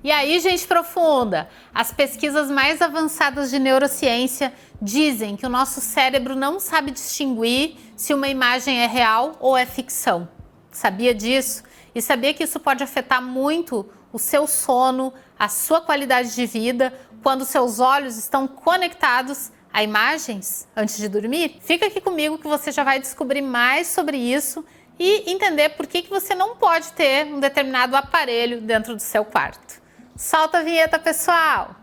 E aí, gente profunda, as pesquisas mais avançadas de neurociência dizem que o nosso cérebro não sabe distinguir se uma imagem é real ou é ficção. Sabia disso? E sabia que isso pode afetar muito o seu sono, a sua qualidade de vida, quando seus olhos estão conectados a imagens antes de dormir? Fica aqui comigo que você já vai descobrir mais sobre isso e entender por que você não pode ter um determinado aparelho dentro do seu quarto. Solta a vinheta, pessoal!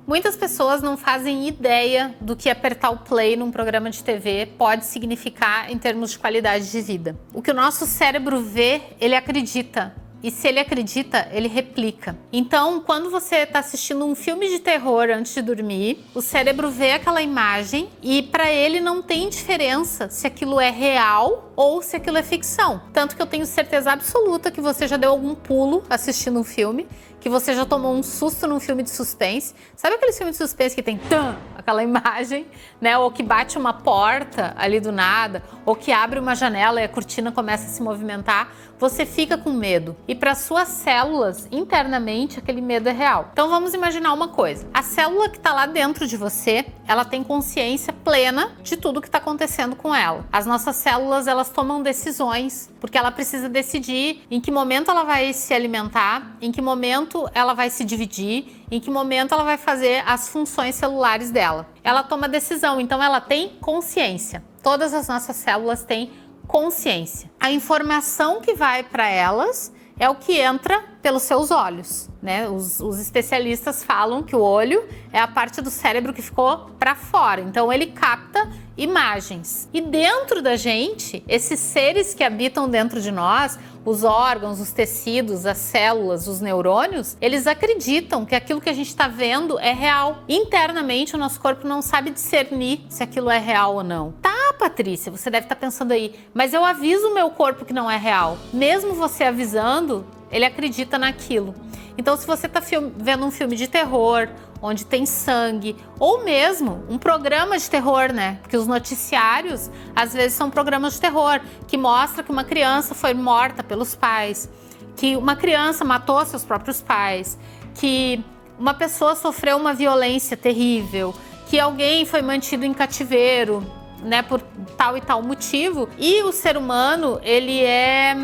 Muitas pessoas não fazem ideia do que apertar o play num programa de TV pode significar em termos de qualidade de vida. O que o nosso cérebro vê, ele acredita. E se ele acredita, ele replica. Então, quando você está assistindo um filme de terror antes de dormir, o cérebro vê aquela imagem e para ele não tem diferença se aquilo é real ou se aquilo é ficção. Tanto que eu tenho certeza absoluta que você já deu algum pulo assistindo um filme, que você já tomou um susto num filme de suspense. Sabe aquele filme de suspense que tem aquela imagem, né? Ou que bate uma porta ali do nada, ou que abre uma janela e a cortina começa a se movimentar. Você fica com medo. E para suas células, internamente, aquele medo é real. Então vamos imaginar uma coisa. A célula que está lá dentro de você, ela tem consciência plena de tudo que está acontecendo com ela. As nossas células, elas tomam decisões, porque ela precisa decidir em que momento ela vai se alimentar, em que momento ela vai se dividir, em que momento ela vai fazer as funções celulares dela. Ela toma decisão, então ela tem consciência. Todas as nossas células têm consciência. A informação que vai para elas é o que entra pelos seus olhos, né? Os especialistas falam que o olho é a parte do cérebro que ficou para fora, então ele capta imagens. E dentro da gente, esses seres que habitam dentro de nós, os órgãos, os tecidos, as células, os neurônios, eles acreditam que aquilo que a gente está vendo é real. Internamente, o nosso corpo não sabe discernir se aquilo é real ou não. Tá, Patrícia, você deve estar pensando aí, mas eu aviso o meu corpo que não é real. Mesmo você avisando, ele acredita naquilo. Então, se você está vendo um filme de terror, onde tem sangue, ou mesmo um programa de terror, né? Porque os noticiários, às vezes, são programas de terror, que mostra que uma criança foi morta pelos pais, que uma criança matou seus próprios pais, que uma pessoa sofreu uma violência terrível, que alguém foi mantido em cativeiro, né, por tal e tal motivo. E o ser humano, ele é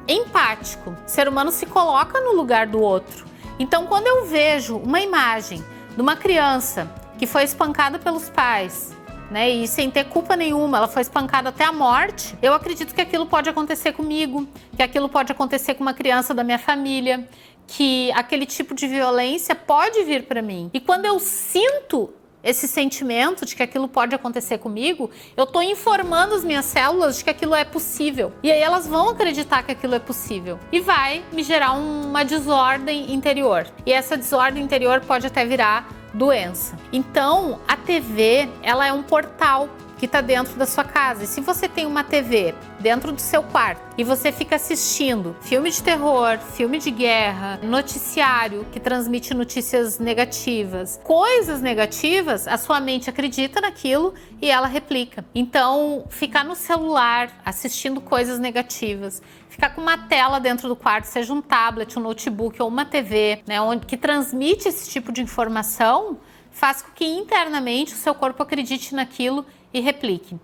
empático. O ser humano se coloca no lugar do outro. Então, quando eu vejo uma imagem de uma criança que foi espancada pelos pais, né, e sem ter culpa nenhuma, ela foi espancada até a morte, eu acredito que aquilo pode acontecer comigo, que aquilo pode acontecer com uma criança da minha família, que aquele tipo de violência pode vir para mim. E quando eu sinto esse sentimento de que aquilo pode acontecer comigo, eu estou informando as minhas células de que aquilo é possível. E aí elas vão acreditar que aquilo é possível. E vai me gerar uma desordem interior. E essa desordem interior pode até virar doença. Então, a TV, ela é um portal que está dentro da sua casa. E se você tem uma TV dentro do seu quarto e você fica assistindo filme de terror, filme de guerra, noticiário que transmite notícias negativas, coisas negativas, a sua mente acredita naquilo e ela replica. Então, ficar no celular assistindo coisas negativas, ficar com uma tela dentro do quarto, seja um tablet, um notebook ou uma TV, né, que transmite esse tipo de informação, faz com que internamente o seu corpo acredite naquilo e replique.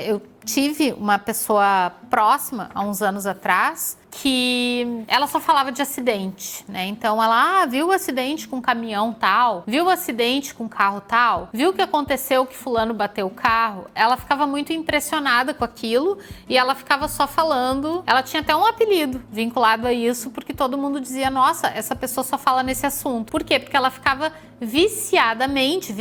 Eu tive uma pessoa próxima, há uns anos atrás, que ela só falava de acidente, né? Então ela viu o acidente com caminhão tal, viu o acidente com carro tal, viu o que aconteceu que fulano bateu o carro. Ela ficava muito impressionada com aquilo e ela ficava só falando. Ela tinha até um apelido vinculado a isso, porque todo mundo dizia, nossa, essa pessoa só fala nesse assunto. Por quê? Porque ela ficava viciosamente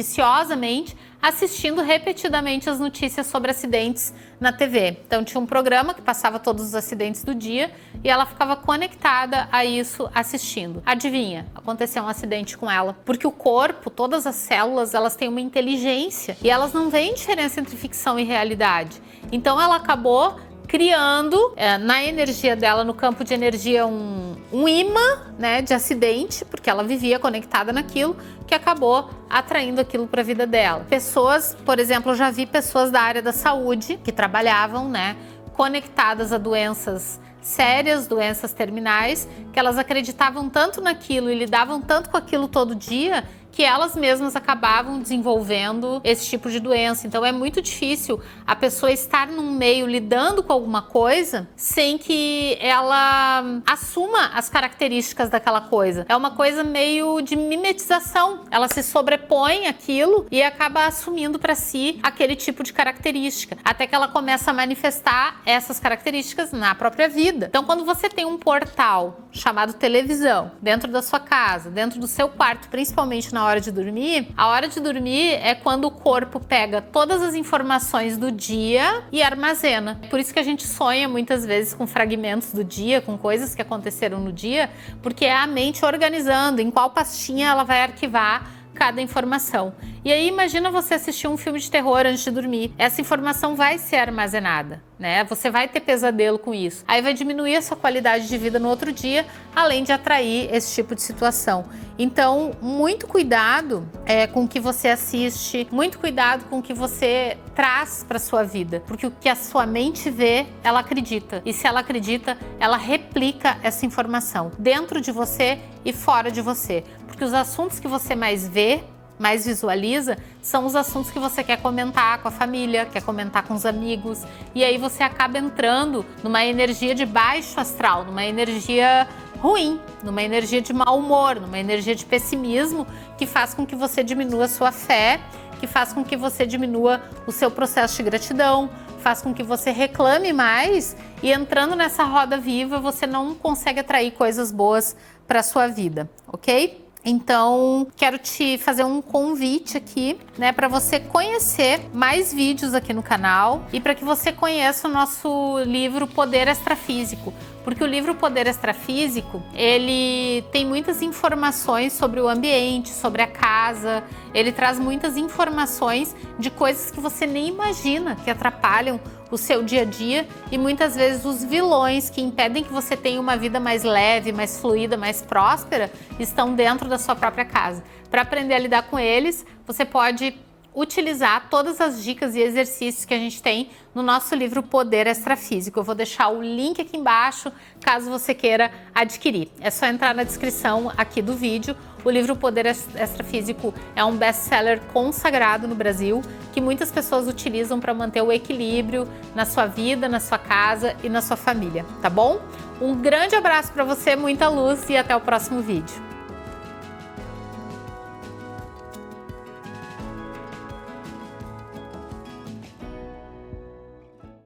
assistindo repetidamente as notícias sobre acidentes na TV. Então tinha um programa que passava todos os acidentes do dia e ela ficava conectada a isso assistindo. Adivinha? Aconteceu um acidente com ela. Porque o corpo, todas as células, elas têm uma inteligência e elas não veem diferença entre ficção e realidade. Então ela acabou criando na energia dela, no campo de energia, um imã, né, de acidente, porque ela vivia conectada naquilo, que acabou atraindo aquilo para a vida dela. Pessoas, por exemplo, eu já vi pessoas da área da saúde que trabalhavam, né, conectadas a doenças sérias, doenças terminais, que elas acreditavam tanto naquilo e lidavam tanto com aquilo todo dia, que elas mesmas acabavam desenvolvendo esse tipo de doença. Então é muito difícil a pessoa estar num meio lidando com alguma coisa sem que ela assuma as características daquela coisa. É uma coisa meio de mimetização. Ela se sobrepõe àquilo e acaba assumindo para si aquele tipo de característica, até que ela começa a manifestar essas características na própria vida. Então, quando você tem um portal chamado televisão dentro da sua casa, dentro do seu quarto, principalmente na hora de dormir, a hora de dormir é quando o corpo pega todas as informações do dia e armazena. Por isso que a gente sonha muitas vezes com fragmentos do dia, com coisas que aconteceram no dia, porque é a mente organizando em qual pastinha ela vai arquivar cada informação. E aí imagina você assistir um filme de terror antes de dormir. Essa informação vai ser armazenada, né? Você vai ter pesadelo com isso. Aí vai diminuir a sua qualidade de vida no outro dia, além de atrair esse tipo de situação. Então, muito cuidado com o que você assiste, muito cuidado com o que você traz para sua vida, porque o que a sua mente vê, ela acredita. E se ela acredita, ela replica essa informação dentro de você e fora de você. Porque os assuntos que você mais vê, mais visualiza, são os assuntos que você quer comentar com a família, quer comentar com os amigos, e aí você acaba entrando numa energia de baixo astral, numa energia ruim, numa energia de mau humor, numa energia de pessimismo, que faz com que você diminua a sua fé, que faz com que você diminua o seu processo de gratidão, faz com que você reclame mais, e entrando nessa roda viva, você não consegue atrair coisas boas para a sua vida, ok? Então, quero te fazer um convite aqui, né, para você conhecer mais vídeos aqui no canal e para que você conheça o nosso livro Poder Extrafísico. Porque o livro Poder Extrafísico, ele tem muitas informações sobre o ambiente, sobre a casa, ele traz muitas informações de coisas que você nem imagina que atrapalham o seu dia a dia e muitas vezes os vilões que impedem que você tenha uma vida mais leve, mais fluida, mais próspera, estão dentro da sua própria casa. Para aprender a lidar com eles, você pode utilizar todas as dicas e exercícios que a gente tem no nosso livro Poder Extrafísico. Eu vou deixar o link aqui embaixo, caso você queira adquirir. É só entrar na descrição aqui do vídeo. O livro Poder Extrafísico é um best-seller consagrado no Brasil, que muitas pessoas utilizam para manter o equilíbrio na sua vida, na sua casa e na sua família, tá bom? Um grande abraço para você, muita luz e até o próximo vídeo.